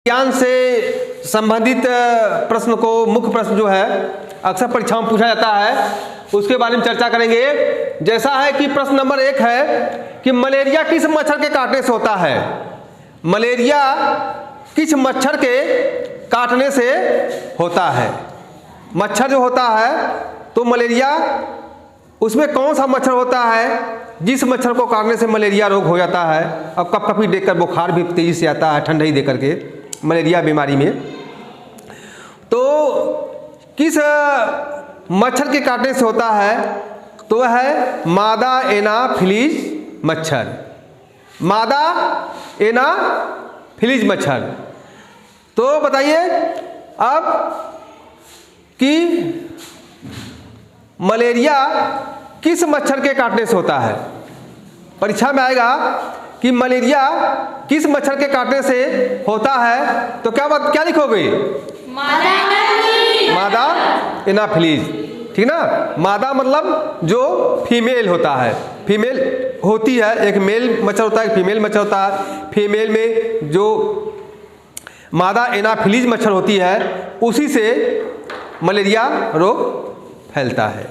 ज्ञान से संबंधित प्रश्न को, मुख्य प्रश्न जो है अक्सर परीक्षाओं में पूछा जाता है, उसके बारे में चर्चा करेंगे। जैसा है कि प्रश्न नंबर 1 है कि मलेरिया किस मच्छर के काटने से होता है। मलेरिया किस मच्छर के काटने से होता है। मच्छर जो होता है तो मलेरिया, उसमें कौन सा मच्छर होता है जिस मच्छर को काटने से मलेरिया रोग हो जाता है। अब कप कपी देखकर बुखार भी तेजी से आता है, ठंडई दे करके मलेरिया बीमारी में। तो किस मच्छर के काटने से होता है तो वह है मादा एनाफिलीज मच्छर। मादा एनाफिलीज मच्छर। तो बताइए अब कि मलेरिया किस मच्छर के काटने से होता है। परीक्षा में आएगा कि मलेरिया किस मच्छर के काटने से होता है, तो क्या लिखोगे? मादा एनाफिलीज, ठीक ना। मादा मतलब जो फीमेल होता है, फीमेल होती है, एक मेल मच्छर होता है, एक फीमेल मच्छर होता है। फीमेल में जो मादा एनाफिलीज मच्छर होती है उसी से मलेरिया रोग फैलता है,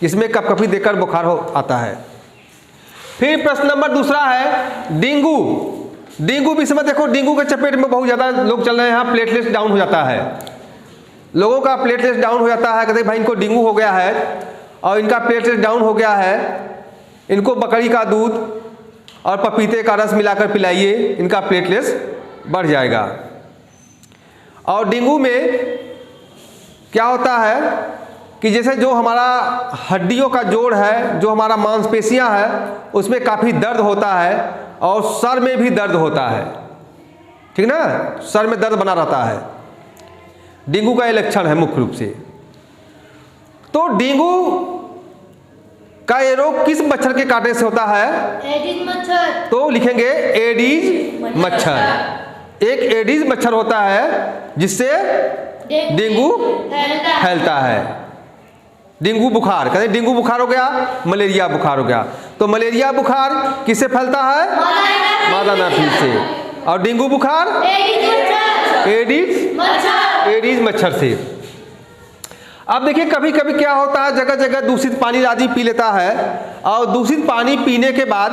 इसमें कपकपी देकर बुखार आता है। फिर प्रश्न नंबर 2 है डेंगू। डेंगू भी समय देखो, डेंगू के चपेट में बहुत ज़्यादा लोग चल रहे हैं। यहाँ प्लेटलेट्स डाउन हो जाता है, लोगों का प्लेटलेट्स डाउन हो जाता है। कहते भाई इनको डेंगू हो गया है और इनका प्लेटलेट्स डाउन हो गया है, इनको बकरी का दूध और पपीते का रस मिलाकर पिलाइए, इनका प्लेटलेट्स बढ़ जाएगा। और डेंगू में क्या होता है कि जैसे जो हमारा हड्डियों का जोड़ है, जो हमारा मांसपेशियां है, उसमें काफ़ी दर्द होता है और सर में भी दर्द होता है, ठीक ना। सर में दर्द बना रहता है, डेंगू का ये लक्षण है मुख्य रूप से। तो डेंगू का ये रोग किस मच्छर के काटने से होता है? एडिस मच्छर। तो लिखेंगे एडिस मच्छर। एक एडिस मच्छर होता है जिससे डेंगू फैलता है। डेंगू बुखार, कहते हैं डेंगू बुखार हो गया, मलेरिया बुखार हो गया। तो मलेरिया बुखार किससे फैलता है? मादा एनाफिलीज से। और डेंगू बुखार एडिस मच्छर से। अब देखिए कभी कभी क्या होता है, जगह जगह दूषित पानी आदमी पी लेता है और दूषित पानी पीने के बाद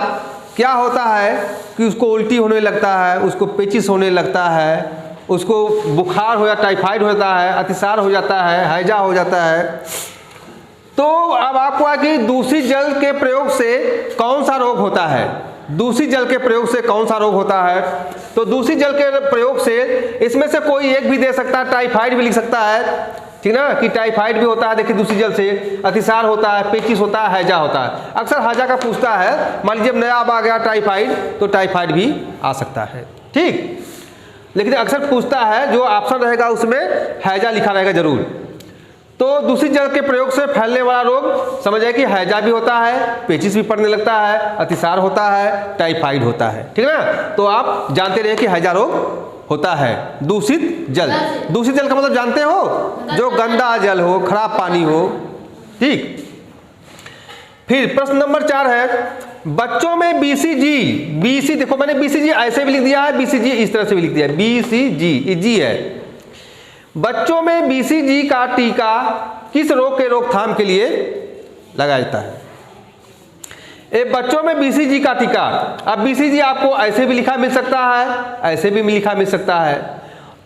क्या होता है कि उसको उल्टी होने लगता है, उसको पेचिस होने लगता है, उसको बुखार हो जाता है, टाइफाइड हो जाता है, अतिसार हो जाता है, हैजा हो जाता है। तो अब आपको है कि दूषित जल के प्रयोग से कौन सा रोग होता है। दूषित जल के प्रयोग से कौन सा रोग होता है? तो दूषित जल के प्रयोग से इसमें से कोई एक भी दे सकता है। टाइफाइड भी लिख सकता है, ठीक ना, कि टाइफाइड भी होता है देखिए दूषित जल से। अतिसार होता है, पेचिस होता है, हैजा होता है। अक्सर हैजा का पूछता है, मान लीजिए नया अब आ गया टाइफाइड, तो टाइफाइड भी आ सकता है, ठीक। लेकिन अक्सर पूछता है, जो ऑप्शन रहेगा उसमें हैजा लिखा रहेगा जरूर। तो दूषित जल के प्रयोग से फैलने वाला रोग समझिए कि हैजा भी होता है, पेचिस भी पड़ने लगता है, अतिसार होता है, टाइफाइड होता है, ठीक है ना। तो आप जानते रहे कि हैजा रोग होता है दूषित जल। दूषित जल का मतलब जानते हो, जो गंदा जल हो, खराब पानी हो, ठीक। फिर प्रश्न नंबर 4 है बच्चों में बीसीजी। बीसी देखो मैंने बीसीजी ऐसे भी लिख दिया है, बीसीजी इस तरह से भी लिख दिया है, बीसीजी जी है। बच्चों में बीसीजी का टीका किस रोग के रोकथाम के लिए लगाया जाता है? बच्चों में बीसीजी का टीका। अब बीसीजी आपको ऐसे भी लिखा मिल सकता है, ऐसे भी लिखा मिल सकता है।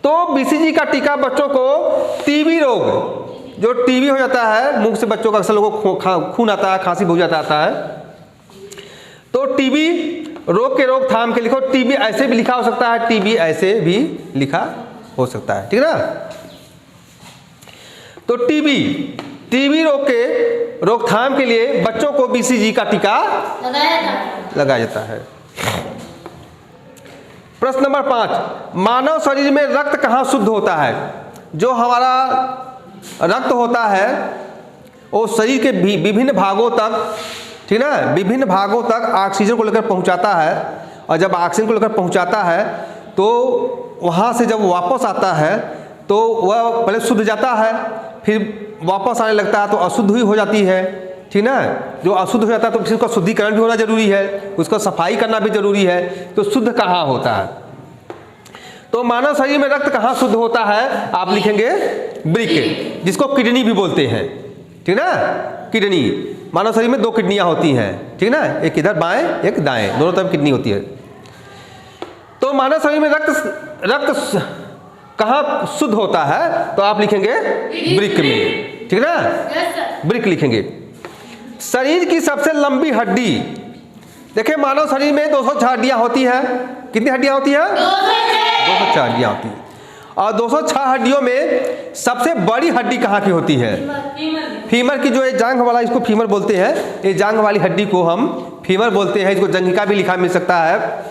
तो बीसीजी का टीका बच्चों को टीबी रोग, जो टीबी हो जाता है, मुंह से बच्चों का अक्सर लोगों को खून आता है, खांसी बहुत ज़्यादा आता है, तो टीबी रोग के रोकथाम के लिखो। टीबी ऐसे भी लिखा हो सकता है, टीबी ऐसे भी लिखा हो सकता है, ठीक है ना। तो टीबी रोग के रोकथाम के लिए बच्चों को बीसीजी का टीका लगाया जाता है। प्रश्न नंबर 5, मानव शरीर में रक्त कहाँ शुद्ध होता है? जो हमारा रक्त होता है वो शरीर के विभिन्न भागों तक, ठीक ना, विभिन्न भागों तक ऑक्सीजन को लेकर पहुंचाता है। और जब ऑक्सीजन को लेकर पहुंचाता है तो वहाँ से जब वापस आता है तो वह पहले शुद्ध जाता है, फिर वापस आने लगता है तो अशुद्ध ही हो जाती है, ठीक ना। जो अशुद्ध हो जाता है तो फिर उसका शुद्धिकरण भी होना जरूरी है, उसका सफाई करना भी जरूरी है। तो शुद्ध कहाँ होता है? तो मानव शरीर में रक्त कहाँ शुद्ध होता है? आप लिखेंगे वृक्क, जिसको किडनी भी बोलते हैं, ठीक ना, किडनी। मानव शरीर में 2 किडनियां होती हैं, ठीक ना, एक इधर बाएं एक दाएं, दोनों तरफ किडनी होती है। तो मानव शरीर में रक्त कहाँ शुद्ध होता है? तो आप लिखेंगे वृक्क में, ठीक ना, वृक्क लिखेंगे। शरीर की सबसे लंबी हड्डी, देखिए मानव शरीर में 206 हड्डियां होती हैं। कितनी हड्डियां होती हैं? 206 हड्डियां होती हैं। और 206 हड्डियों में सबसे बड़ी हड्डी कहाँ की होती है? फीमर की, जो ये जांघ वाला, इसको फीमर बोलते हैं। ये जांघ वाली हड्डी को हम फीमर बोलते हैं। इसको जंघिका भी लिखा मिल सकता है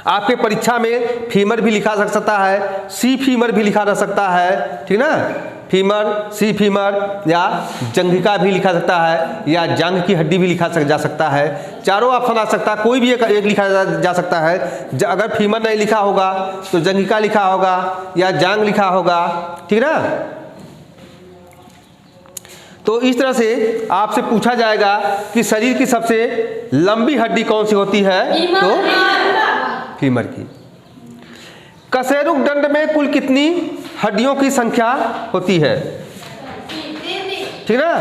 आपके परीक्षा में। फीमर भी लिखा जा सकता है, सी फीमर भी लिखा जा सकता है, ठीक ना, फीमर, सी फीमर, या जंघिका भी लिखा सकता है, या जांघ की हड्डी भी लिखा जा सकता है। चारों ऑप्शन आ सकता है, कोई भी एक लिखा जा सकता है। अगर फीमर नहीं लिखा होगा तो जंघिका लिखा होगा या जांघ लिखा होगा, ठीक ना। तो इस तरह से आपसे पूछा जाएगा कि शरीर की सबसे लंबी हड्डी कौन सी होती है? तो फीमर की। कशेरुक दंड में कुल कितनी हड्डियों की संख्या होती है? ठीक ना।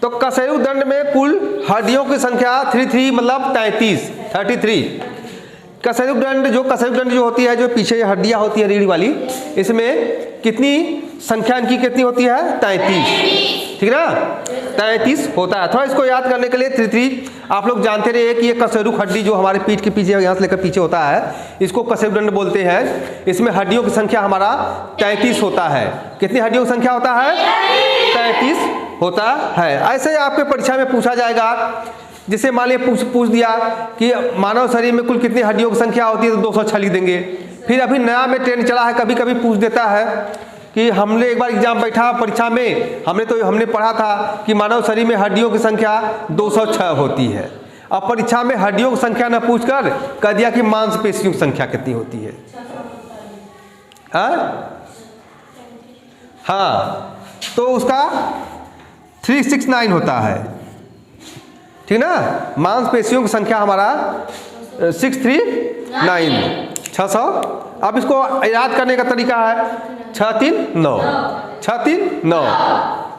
तो कशेरुक दंड में कुल हड्डियों की संख्या 33 मतलब 33। कशेरुक दंड जो होती है, जो पीछे हड्डियां होती है रीढ़ वाली, इसमें कितनी संख्या इनकी कितनी होती है? 33, ठीक ना, 33 होता है। थोड़ा इसको याद करने के लिए 33 आप लोग जानते रहिए कि ये कशेरुक हड्डी जो हमारे पीठ के पीछे, यहाँ से लेकर पीछे होता है, इसको कशेरुक दंड बोलते हैं। इसमें हड्डियों की संख्या हमारा 33 होता है। कितनी हड्डियों की संख्या होता है? 33 होता है। ऐसे आपके परीक्षा में पूछा जाएगा, जिसे मान लिया पूछ दिया कि मानव शरीर में कुल कितनी हड्डियों की संख्या होती है, तो 206 लिख देंगे। फिर अभी नया में ट्रेंड चला है, कभी कभी पूछ देता है कि हमने एक बार एग्जाम बैठा परीक्षा में, हमने पढ़ा था कि मानव शरीर में हड्डियों की संख्या 206 होती है। अब परीक्षा में हड्डियों की संख्या न पूछकर कह दिया कि मांसपेशियों की संख्या कितनी होती है। हाँ, तो उसका 369 होता है, ठीक ना। मांसपेशियों की संख्या हमारा 639, 600। अब इसको याद करने का तरीका है 639, 639।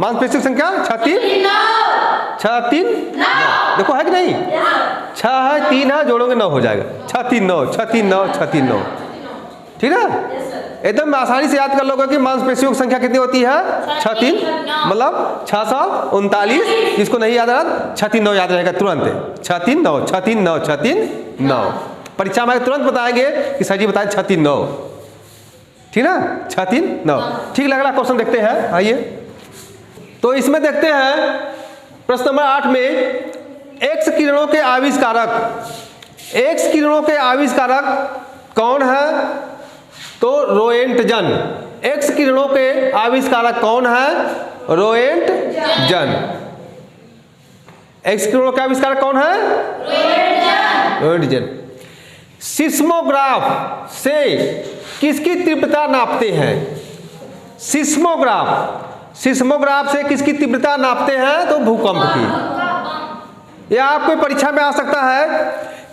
मांसपेशियों की संख्या 639। देखो है कि नहीं? 6 है, 3 है, जोड़ोगे 9 हो जाएगा। 639, 639, 639, ठीक है। एकदम आसानी से याद कर लोगे कि मांसपेशियों की संख्या कितनी होती है? 639 मतलब 639। जिसको नहीं याद रहा 639 याद रहेगा तुरंत। 639, 639, 639। परीक्षा में तुरंत बताएंगे कि सर जी बताएं 639, ठीक ना, 639। ठीक, अगला क्वेश्चन देखते हैं, आइए। तो इसमें देखते हैं प्रश्न नंबर 8 में, एक्स किरणों के आविष्कारक कौन है? तो रोएंटजन। एक्स किरणों के आविष्कारक कौन है? रोएंटजन। एक्स किरणों के आविष्कारक कौन है? रोएंटजन। सिस्मोग्राफ से किसकी तीव्रता नापते हैं? सिस्मोग्राफ से किसकी तीव्रता नापते हैं? तो भूकंप की। यह आपको परीक्षा में आ सकता है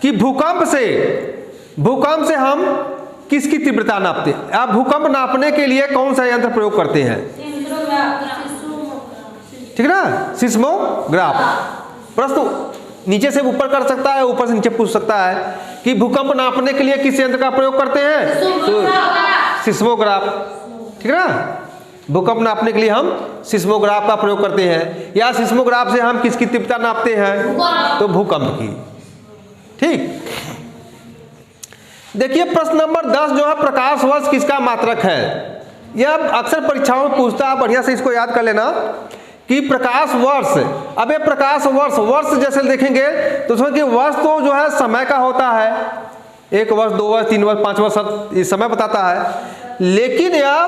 कि भूकंप से हम किसकी तीव्रता नापते हैं? आप भूकंप नापने के लिए कौन सा यंत्र प्रयोग करते हैं? ठीक ना, सिस्मोग्राफ। प्रश्न नीचे से ऊपर कर सकता है, ऊपर से नीचे पूछ सकता है कि भूकंप नापने के लिए किस यंत्र का प्रयोग करते हैं? तो सिस्मोग्राफ, ठीक ना। भूकंप नापने के लिए हम सिस्मोग्राफ का प्रयोग करते हैं। या सिस्मोग्राफ से हम किसकी तीव्रता नापते हैं? तो भूकंप की। ठीक, देखिए प्रश्न नंबर 10 जो है, प्रकाश वर्ष किसका मात्रक है? यह अक्सर परीक्षाओं में पूछता है, बढ़िया से इसको याद कर लेना कि प्रकाश वर्ष। अब ये प्रकाश वर्ष जैसे देखेंगे तो उसमें कि वर्ष तो जो है समय का होता है, 1 वर्ष, 2 वर्ष, 3 वर्ष, 5 वर्ष, ये समय बताता है। लेकिन यह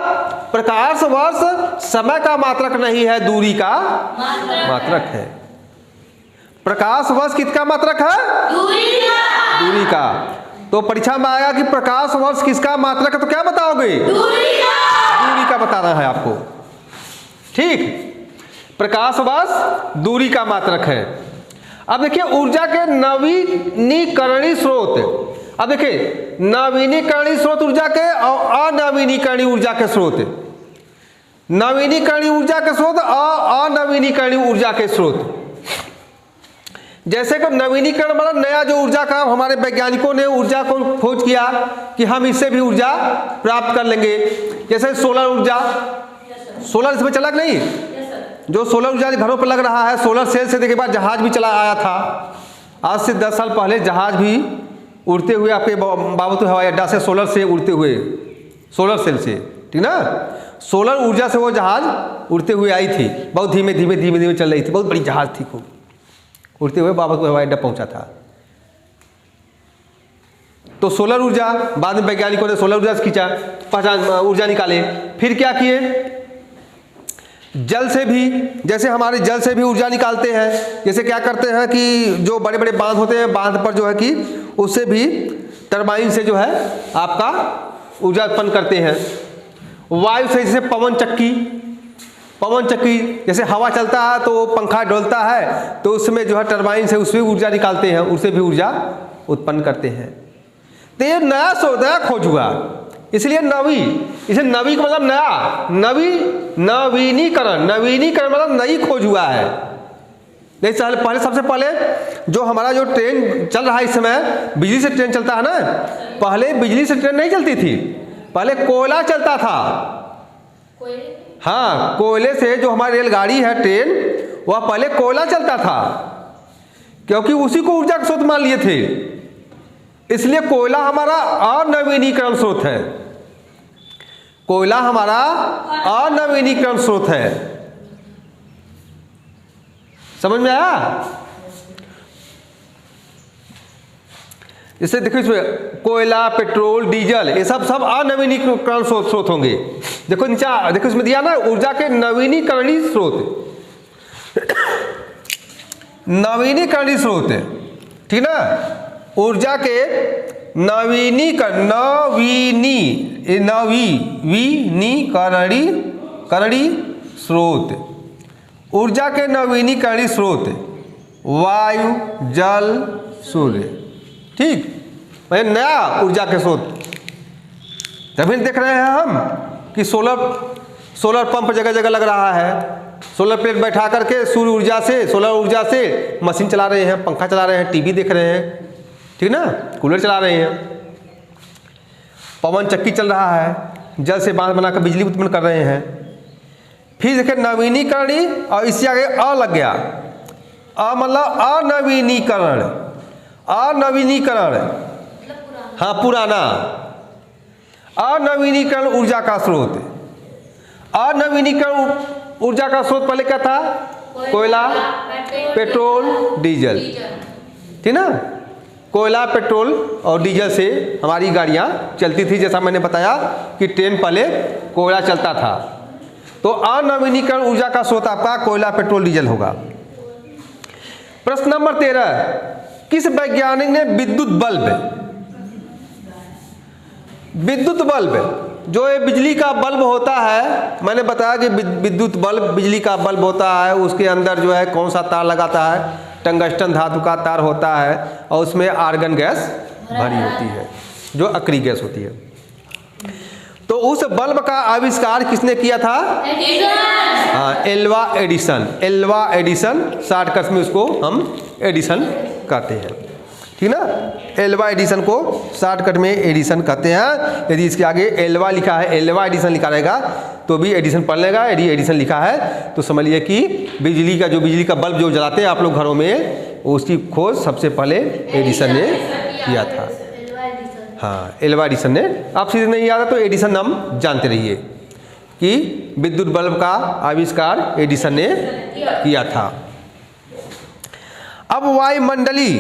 प्रकाश वर्ष समय का मात्रक नहीं है, दूरी का मात्रक है। प्रकाश वर्ष किसका मात्रक है? दूरी का। तो परीक्षा में आएगा कि प्रकाश वर्ष किसका मात्रक है, तो क्या बताओगे? दूरी का बताना है आपको। ठीक, प्रकाश वर्ष दूरी का मात्रक है। अब देखिए ऊर्जा के नवीनीकरणीय स्रोत, अब देखिए नवीनीकरणीय स्रोत ऊर्जा के और अनवीनीकरणीय ऊर्जा के स्रोत, नवीनीकरणीय ऊर्जा के स्रोत और अनवीनीकरणीय ऊर्जा के स्रोत। जैसे कि नवीनीकरण मतलब नया जो ऊर्जा का हमारे वैज्ञानिकों ने ऊर्जा को खोज किया कि हम इससे भी ऊर्जा प्राप्त कर लेंगे। जैसे सोलर ऊर्जा, सोलर इसमें चला नहीं, जो सोलर ऊर्जा घरों पर लग रहा है, सोलर सेल से देखिए बाद जहाज भी चला आया था। आज से 10 साल पहले जहाज भी उड़ते हुए आपके बाबतपुर हवाई अड्डा से सोलर से उड़ते हुए, सोलर सेल से, ठीक ना, सोलर ऊर्जा से वो जहाज उड़ते हुए आई थी, बहुत धीमे धीमे धीमे धीमे चल रही थी, बहुत बड़ी जहाज थी, खूब उड़ते हुए बाबतपुर हवाई अड्डा पहुंचा था। तो सोलर ऊर्जा बाद में वैज्ञानिकों ने सोलर ऊर्जा से खींचा, पहचान ऊर्जा निकाले। फिर क्या किए, जल से भी, जैसे हमारे जल से भी ऊर्जा निकालते हैं। जैसे क्या करते हैं कि जो बड़े बड़े बांध होते हैं, बांध पर जो है कि उससे भी टरबाइन से जो है आपका ऊर्जा उत्पन्न करते हैं। वायु से जैसे पवन चक्की, पवन चक्की जैसे हवा चलता है तो पंखा डोलता है, तो उसमें जो है टरबाइन से उससे ऊर्जा निकालते हैं, उससे भी ऊर्जा उत्पन्न करते हैं। तो ये नया नया खोज हुआ, इसलिए नवी, इसे नवी का मतलब नया, नवीनीकरण, नवीनीकरण मतलब नई खोज हुआ है। नहीं पहले सबसे पहले जो हमारा जो ट्रेन चल रहा है इस समय, बिजली से ट्रेन चलता है ना, पहले बिजली से ट्रेन नहीं चलती थी, पहले कोयला चलता था। हाँ, कोयले से जो हमारी रेलगाड़ी है, ट्रेन, वह पहले कोयला चलता था, क्योंकि उसी को ऊर्जा का स्रोत मान लिए थे, इसलिए कोयला हमारा अनवीनीकरण स्रोत है। कोयला हमारा अनवीनीकरण स्रोत है। समझ में आया? इससे देखो, इसमें कोयला, पेट्रोल, डीजल, ये सब अनवीनीकरण स्रोत होंगे। देखो नीचे देखो, इसमें दिया ना ऊर्जा के नवीनीकरणीय स्रोत, नवीनीकरणीय स्रोत, ठीक ना, ऊर्जा के नवीनीकरणीय स्रोत, ऊर्जा के नवीनीकरणीय स्रोत वायु, जल, सूर्य, ठीक, नया ऊर्जा के स्रोत। तभी देख रहे हैं हम कि सोलर पंप जगह जगह लग रहा है, सोलर प्लेट बैठा करके सूर्य ऊर्जा से, सोलर ऊर्जा से मशीन चला रहे हैं, पंखा चला रहे हैं, टीवी देख रहे हैं, ठीक ना, कूलर चला रहे हैं, पवन चक्की चल रहा है, जल से बांध बनाकर बिजली उत्पन्न कर रहे हैं। फिर देखिए नवीनीकरणीय, और इससे आगे अ लग गया, अ मतलब अनवीनीकरण, अनवीनीकरण, हाँ पुराना, अनवीनीकरण ऊर्जा का स्रोत। अनवीनीकरण ऊर्जा का स्रोत पहले क्या था, कोयला, पेट्रोल, डीजल, ठीक ना, कोयला, पेट्रोल और डीजल से हमारी गाड़ियां चलती थी। जैसा मैंने बताया कि ट्रेन पहले कोयला चलता था, तो अनवीनीकरण ऊर्जा का स्रोत आपका कोयला, पेट्रोल, डीजल होगा। प्रश्न नंबर 13, किस वैज्ञानिक ने विद्युत बल्ब जो ये बिजली का बल्ब होता है, मैंने बताया कि विद्युत बल्ब बिजली का बल्ब होता है, उसके अंदर जो है कौन सा तार लगाता है, टंगस्टन धातु का तार होता है, और उसमें आर्गन गैस भरी होती है, जो अक्रिय गैस होती है। तो उस बल्ब का आविष्कार किसने किया था? हाँ, Alva Edison. Alva Edison, shortcut में उसको हम एडिसन कहते हैं, ठीक ना, एल्वा एडिसन को शॉर्टकट में एडिसन कहते हैं। यदि इसके आगे एल्वा लिखा है, एल्वा एडिसन लिखा रहेगा तो भी एडिसन पढ़ लेगा। यदि एडिसन लिखा है तो समझ लीजिए कि बिजली का बल्ब जो जलाते हैं आप लोग घरों में, उसकी खोज सबसे पहले एडिसन ने किया था। हाँ, एल्वा एडिसन ने। आप सीधे नहीं याद है तो एडिसन नाम जानते रहिए कि विद्युत बल्ब का आविष्कार एडिसन ने किया था। अब वायुमंडली,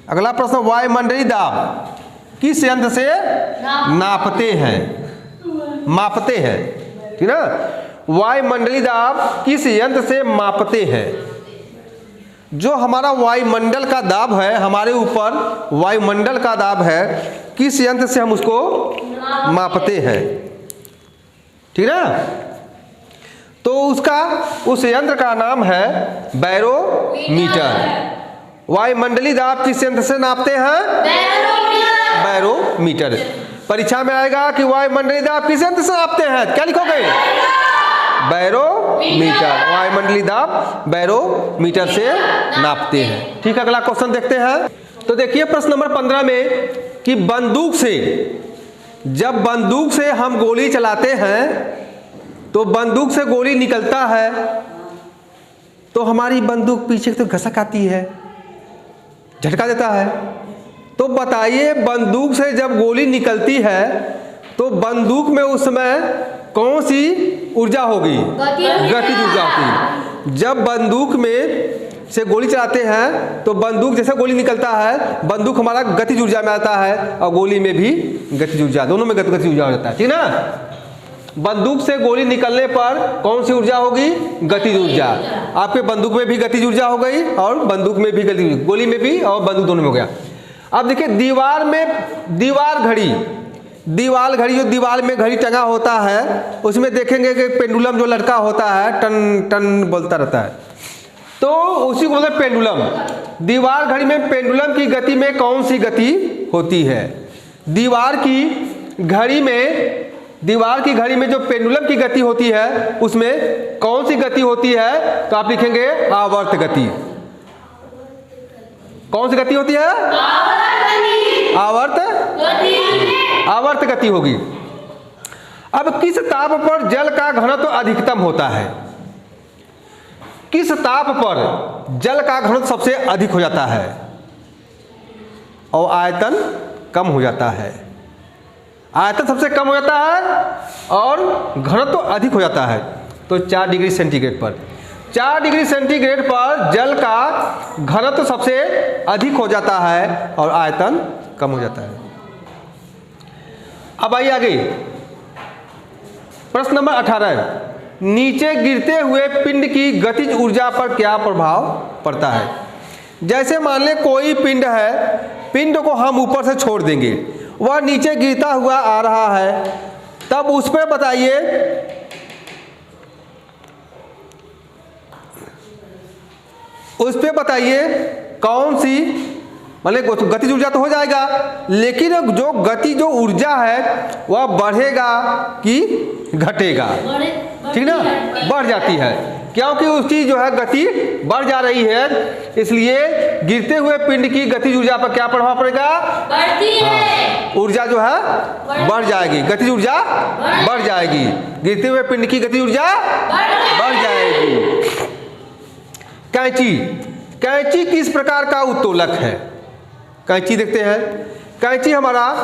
अगला प्रश्न, वायुमंडलीय दाब किस यंत्र से मापते हैं, ठीक ना, वायुमंडलीय दाब किस यंत्र से मापते हैं? जो हमारा वायुमंडल का दाब है, हमारे ऊपर वायुमंडल का दाब है, किस यंत्र से हम उसको मापते हैं, ठीक ना, तो उस यंत्र का नाम है बैरोमीटर। वायुमंडलीय दाब किस यंत्र से नापते हैं? बैरोमीटर। परीक्षा में आएगा कि वायुमंडलीय दाब किस यंत्र से नापते हैं, क्या लिखोगे? बैरोमीटर। वायुमंडलीय दाब बैरोमीटर से नापते हैं। ठीक है, अगला क्वेश्चन देखते हैं। तो देखिए प्रश्न नंबर 15 में कि बंदूक से, जब बंदूक से हम गोली चलाते हैं तो बंदूक से गोली निकलता है तो हमारी बंदूक पीछे तो घसक आती है, झटका देता है। तो बताइए बंदूक से जब गोली निकलती है तो बंदूक में उस समय कौन सी ऊर्जा होगी? गतिज ऊर्जा होगी। जब बंदूक में से गोली चलाते हैं तो बंदूक जैसे गोली निकलता है, बंदूक हमारा गतिज ऊर्जा में आता है और गोली में भी गतिज ऊर्जा, दोनों में गतिज ऊर्जा हो जाता है, ठीक ना। बंदूक से गोली निकलने पर कौन सी ऊर्जा होगी? गतिज ऊर्जा। आपके बंदूक में भी गतिज ऊर्जा हो गई और बंदूक में भी गतिज, गोली में भी और बंदूक दोनों में हो गया। अब देखिए दीवार में दीवार घड़ी जो दीवार में घड़ी टंगा होता है उसमें देखेंगे कि पेंडुलम जो लटका होता है टन टन बोलता रहता है, तो उसी को बोलते हैं पेंडुलम। दीवार घड़ी में पेंडुलम की गति में कौन सी गति होती है? दीवार की घड़ी में जो पेंडुलम की गति होती है उसमें कौन सी गति होती है? तो आप लिखेंगे आवर्त गति। कौन सी गति होती है? आवर्त गति होगी। अब किस ताप पर जल का घनत्व अधिकतम होता है? किस ताप पर जल का घनत्व सबसे अधिक हो जाता है और आयतन कम हो जाता है? आयतन सबसे कम हो जाता है और घनत्व अधिक हो जाता है। तो 4 डिग्री सेंटीग्रेड पर, 4 डिग्री सेंटीग्रेड पर जल का घनत्व सबसे अधिक हो जाता है और आयतन कम हो जाता है। अब आइए आगे प्रश्न नंबर 18, नीचे गिरते हुए पिंड की गतिज ऊर्जा पर क्या प्रभाव पड़ता है? जैसे मान ले कोई पिंड है, पिंड को हम ऊपर से छोड़ देंगे, वह नीचे गिरता हुआ आ रहा है, तब उस पर बताइए कौन सी, मतलब गतिज ऊर्जा तो हो जाएगा लेकिन जो गति जो ऊर्जा है वह बढ़ेगा कि घटेगा? ठीक ना, बढ़ जाती है क्योंकि उसकी जो है गति बढ़ जा रही है, इसलिए गिरते हुए पिंड की गतिज ऊर्जा पर क्या प्रभाव पड़ेगा? बढ़ती है। ऊर्जा जो है बढ़ जाएगी, गतिज ऊर्जा बढ़ जाएगी, गिरते हुए पिंड की गतिज ऊर्जा बढ़ जाएगी। कैंची किस प्रकार का उत्तोलक है? कैंची देखते हैं, कैंची हमारा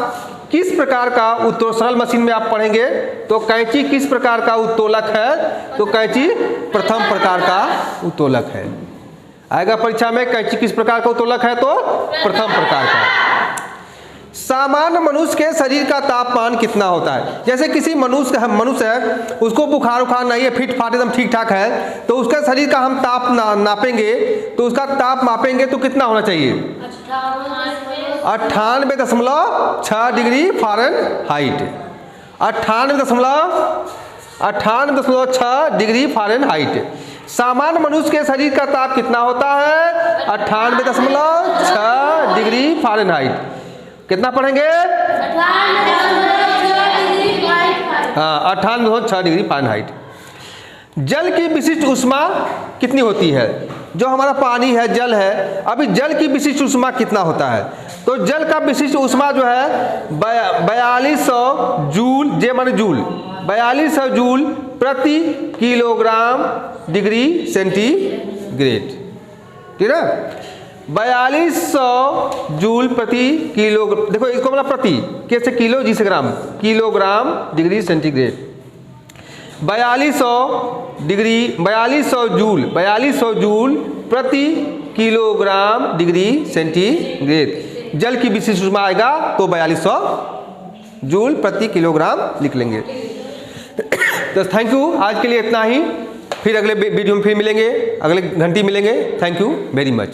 किस प्रकार का उत्तोलक, सरल मशीन में आप पढ़ेंगे तो कैंची किस प्रकार का उत्तोलक है? तो कैंची प्रथम प्रकार का उत्तोलक है। आएगा परीक्षा में कैंची किस प्रकार का उत्तोलक है? तो प्रथम प्रकार का। सामान्य मनुष्य के शरीर का तापमान कितना होता है? जैसे किसी मनुष्य है उसको बुखार नहीं है, फिट फाट एकदम ठीक ठाक है, तो उसका शरीर का हम ताप नापेंगे तो उसका ताप मापेंगे तो कितना होना चाहिए? 98.6 डिग्री फ़ारेनहाइट। 98.6 degree Fahrenheit. सामान्य मनुष्य के शरीर का ताप कितना होता है? 98.6 डिग्री फ़ारेनहाइट। कितना पढ़ेंगे? 98.6 डिग्री फ़ारेनहाइट। जल की विशिष्ट ऊष्मा कितनी होती है? जो हमारा पानी है, जल है, अभी जल की विशिष्ट ऊष्मा कितना होता है? तो जल का विशिष्ट ऊष्मा जो है 4200 जूल, जे माने जूल, 4200 जूल प्रति किलोग्राम डिग्री सेंटीग्रेड। ठीक है, 4200 जूल प्रति किलो, देखो इसको मतलब प्रति, कैसे किलो जी से ग्राम, किलोग्राम डिग्री सेंटीग्रेड। 4200 जूल प्रति किलोग्राम डिग्री सेंटीग्रेड। जल की विशिष्ट ऊष्मा आएगा तो 4200 जूल प्रति किलोग्राम लिख लेंगे। तो थैंक यू, आज के लिए इतना ही। फिर अगले वीडियो में फिर मिलेंगे, अगले घंटी मिलेंगे। Thank you very much.